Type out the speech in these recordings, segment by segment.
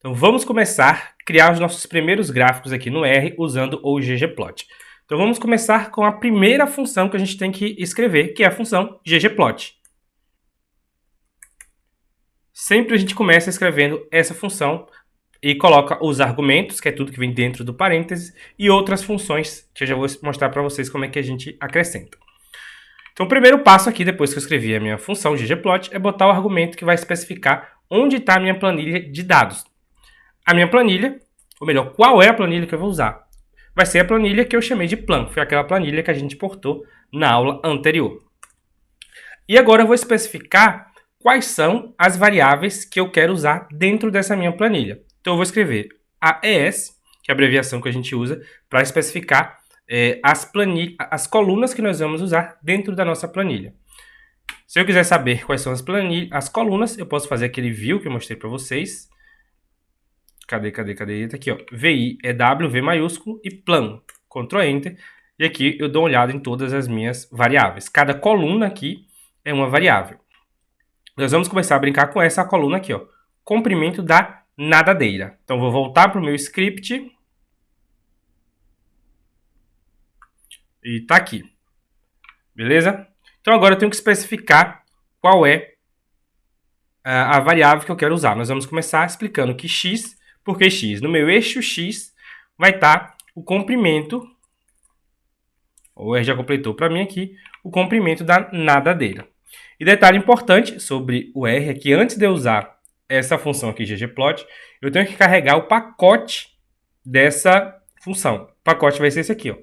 Então vamos começar a criar os nossos primeiros gráficos aqui no R usando o ggplot. Então vamos começar com a primeira função que a gente tem que escrever, que é a função ggplot. Sempre a gente começa escrevendo essa função e coloca os argumentos, que é tudo que vem dentro do parênteses, e outras funções que eu já vou mostrar para vocês como é que a gente acrescenta. Então o primeiro passo aqui, depois que eu escrevi a minha função ggplot, é botar o argumento que vai especificar onde está a minha planilha de dados. A minha planilha, ou melhor, qual é a planilha que eu vou usar? Vai ser a planilha que eu chamei de plan, foi aquela planilha que a gente portou na aula anterior. E agora eu vou especificar quais são as variáveis que eu quero usar dentro dessa minha planilha. Então eu vou escrever AES, que é a abreviação que a gente usa para especificar as colunas que nós vamos usar dentro da nossa planilha. Se eu quiser saber quais são as colunas, eu posso fazer aquele view que eu mostrei para vocês. Cadê? Tá aqui, ó. VI é W, V maiúsculo e plan. Ctrl Enter. E aqui eu dou uma olhada em todas as minhas variáveis. Cada coluna aqui é uma variável. Nós vamos começar a brincar com essa coluna aqui, ó. Comprimento da nadadeira. Então vou voltar para o meu script. E tá aqui. Beleza? Então agora eu tenho que especificar qual é a variável que eu quero usar. Nós vamos começar explicando que x, por que x? No meu eixo x vai estar o comprimento, o R já completou para mim aqui, o comprimento da nadadeira. E detalhe importante sobre o R é que antes de eu usar essa função aqui, ggplot, eu tenho que carregar o pacote dessa função. O pacote vai ser esse aqui, ó.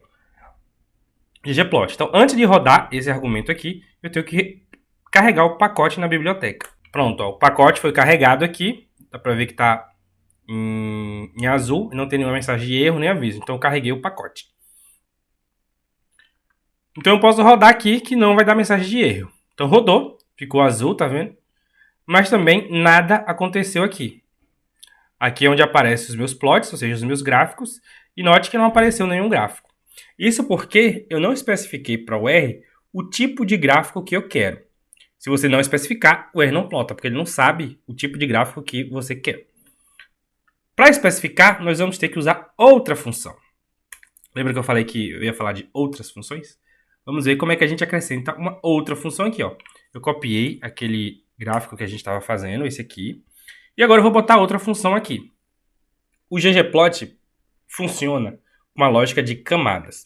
ggplot. Então, antes de rodar esse argumento aqui, eu tenho que carregar o pacote na biblioteca. Pronto, ó, o pacote foi carregado aqui. Dá para ver que está em azul e não tem nenhuma mensagem de erro nem aviso. Então, eu carreguei o pacote. Então, eu posso rodar aqui que não vai dar mensagem de erro. Então, rodou, ficou azul, tá vendo? Mas também nada aconteceu aqui. Aqui é onde aparecem os meus plots, ou seja, os meus gráficos. E note que não apareceu nenhum gráfico. Isso porque eu não especifiquei para o R o tipo de gráfico que eu quero. Se você não especificar, o R não plota, porque ele não sabe o tipo de gráfico que você quer. Para especificar, nós vamos ter que usar outra função. Lembra que eu falei que eu ia falar de outras funções? Vamos ver como é que a gente acrescenta uma outra função aqui, ó. Eu copiei aquele gráfico que a gente estava fazendo, esse aqui. E agora eu vou botar outra função aqui. O ggplot funciona com uma lógica de camadas.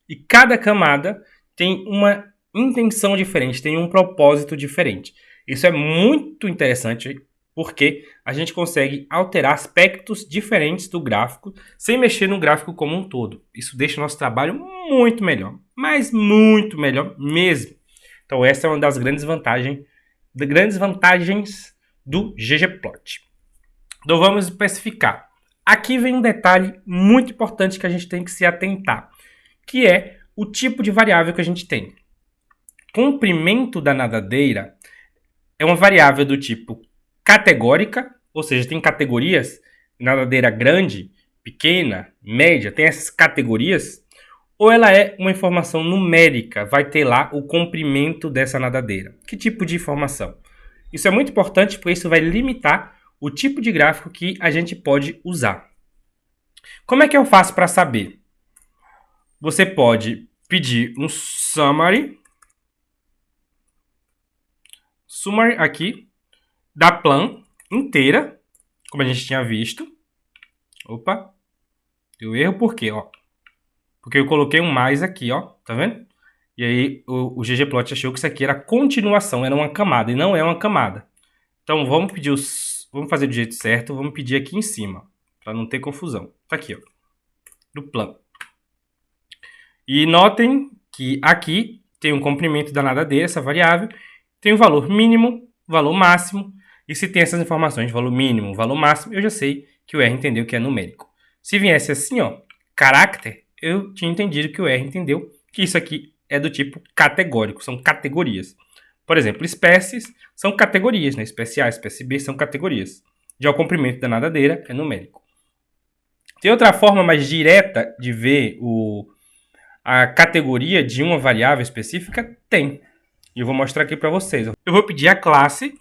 E cada camada tem uma intenção diferente, tem um propósito diferente. Isso é muito interessante porque a gente consegue alterar aspectos diferentes do gráfico sem mexer no gráfico como um todo. Isso deixa o nosso trabalho muito melhor, mas muito melhor mesmo. Então essa é uma das grandes vantagens do ggplot. Então vamos especificar. Aqui vem um detalhe muito importante que a gente tem que se atentar, que é o tipo de variável que a gente tem. Comprimento da nadadeira é uma variável do tipo categórica, ou seja, tem categorias, nadadeira grande, pequena, média, tem essas categorias, ou ela é uma informação numérica, vai ter lá o comprimento dessa nadadeira. Que tipo de informação? Isso é muito importante porque isso vai limitar o tipo de gráfico que a gente pode usar. Como é que eu faço para saber? Você pode pedir um summary aqui da plan inteira, como a gente tinha visto. Opa, deu erro por quê? Ó? Porque eu coloquei um mais aqui, ó, tá vendo? E aí o ggplot achou que isso aqui era continuação, era uma camada, e não é uma camada. Então vamos fazer do jeito certo, vamos pedir aqui em cima, para não ter confusão. Tá aqui, ó, do plan. E notem que aqui tem um comprimento da nadadeira, essa variável, tem o valor mínimo, valor máximo, e se tem essas informações, valor mínimo, valor máximo, eu já sei que o R entendeu que é numérico. Se viesse assim, ó, character, eu tinha entendido que o R entendeu que isso aqui é do tipo categórico, são categorias. Por exemplo, espécies são categorias, né? Espécie A, espécie B são categorias. Já o comprimento da nadadeira é numérico. Tem outra forma mais direta de ver a categoria de uma variável específica? Tem. E eu vou mostrar aqui para vocês. Eu vou pedir a classe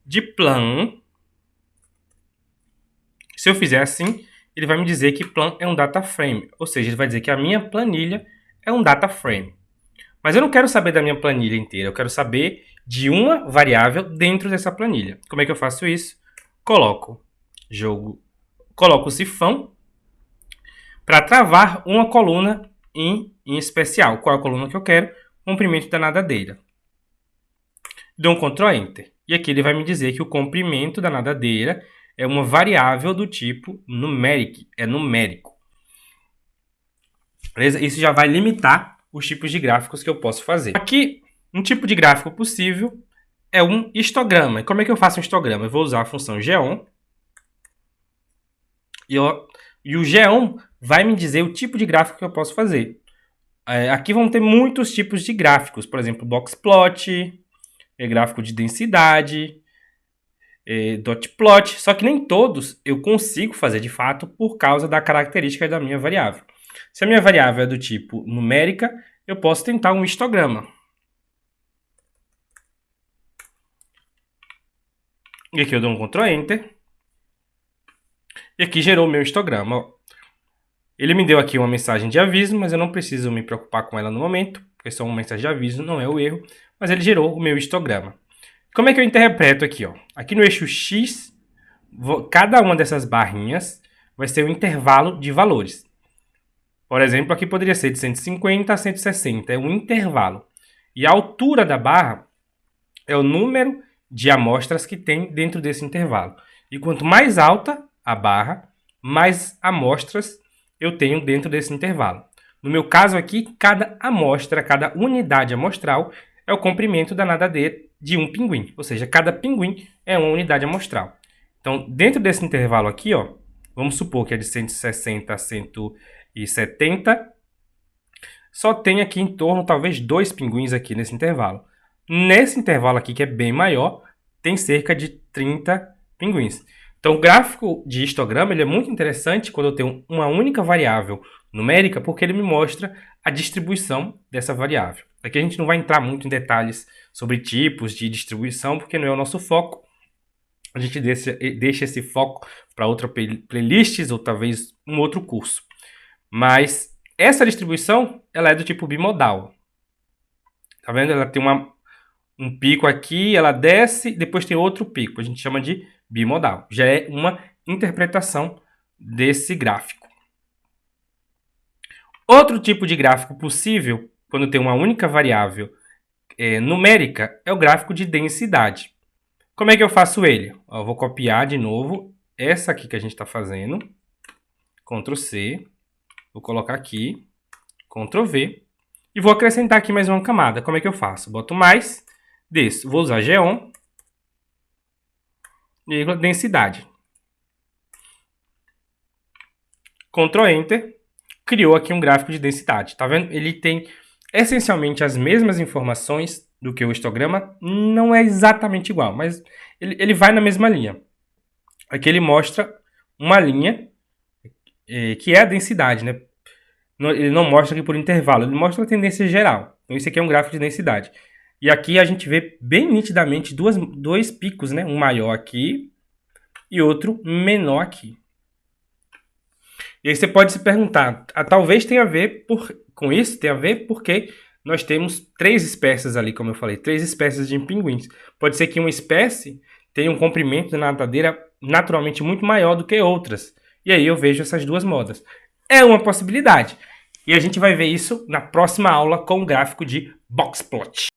de plan Se eu fizer assim, ele vai me dizer que plan é um data frame, ou seja, ele vai dizer que a minha planilha é um data frame. Mas eu não quero saber da minha planilha inteira, eu quero saber de uma variável dentro dessa planilha. Como é que eu faço isso? Coloco o cifrão para travar uma coluna em especial. Qual é a coluna que eu quero? Comprimento da nadadeira. Dou um Ctrl Enter. E aqui ele vai me dizer que o comprimento da nadadeira é uma variável do tipo numeric, é numérico. Beleza? Isso já vai limitar os tipos de gráficos que eu posso fazer. Aqui, um tipo de gráfico possível é um histograma. E como é que eu faço um histograma? Eu vou usar a função geon. E o geon vai me dizer o tipo de gráfico que eu posso fazer. Aqui vão ter muitos tipos de gráficos. Por exemplo, boxplot, gráfico de densidade, dotplot. Só que nem todos eu consigo fazer de fato por causa da característica da minha variável. Se a minha variável é do tipo numérica, eu posso tentar um histograma. E aqui eu dou um Ctrl Enter. E aqui gerou o meu histograma. Ele me deu aqui uma mensagem de aviso, mas eu não preciso me preocupar com ela no momento, porque só uma mensagem de aviso não é o erro, mas ele gerou o meu histograma. Como é que eu interpreto aqui? Aqui no eixo X, cada uma dessas barrinhas vai ser um intervalo de valores. Por exemplo, aqui poderia ser de 150 a 160, é um intervalo. E a altura da barra é o número de amostras que tem dentro desse intervalo. E quanto mais alta a barra, mais amostras eu tenho dentro desse intervalo. No meu caso aqui, cada amostra, cada unidade amostral é o comprimento da nadadeira de um pinguim. Ou seja, cada pinguim é uma unidade amostral. Então, dentro desse intervalo aqui, vamos supor que é de 160 a 170, só tem aqui em torno, talvez, 2 pinguins aqui nesse intervalo. Nesse intervalo aqui, que é bem maior, tem cerca de 30 pinguins. Então, o gráfico de histograma ele é muito interessante quando eu tenho uma única variável numérica, porque ele me mostra a distribuição dessa variável. Aqui a gente não vai entrar muito em detalhes sobre tipos de distribuição, porque não é o nosso foco. A gente deixa esse foco para outra playlists ou talvez um outro curso. Mas essa distribuição ela é do tipo bimodal. Tá vendo? Ela tem um pico aqui, ela desce, depois tem outro pico. A gente chama de bimodal. Já é uma interpretação desse gráfico. Outro tipo de gráfico possível, quando tem uma única variável numérica, é o gráfico de densidade. Como é que eu faço ele? Eu vou copiar de novo essa aqui que a gente está fazendo. Ctrl C. Vou colocar aqui. Ctrl V. E vou acrescentar aqui mais uma camada. Como é que eu faço? Boto mais, desço. Vou usar geon. E densidade. Ctrl Enter. Criou aqui um gráfico de densidade. Tá vendo? Ele tem essencialmente as mesmas informações do que o histograma. Não é exatamente igual, mas ele vai na mesma linha. Aqui ele mostra uma linha que é a densidade, né? Ele não mostra aqui por intervalo, ele mostra a tendência geral. Então, esse aqui é um gráfico de densidade. E aqui a gente vê bem nitidamente dois picos, né? Um maior aqui e outro menor aqui. E aí você pode se perguntar, talvez tenha a ver com isso, tem a ver porque nós temos 3 espécies ali, como eu falei, 3 espécies de pinguins. Pode ser que uma espécie tenha um comprimento da nadadeira naturalmente muito maior do que outras. E aí eu vejo essas duas modas. É uma possibilidade. E a gente vai ver isso na próxima aula com o gráfico de boxplot.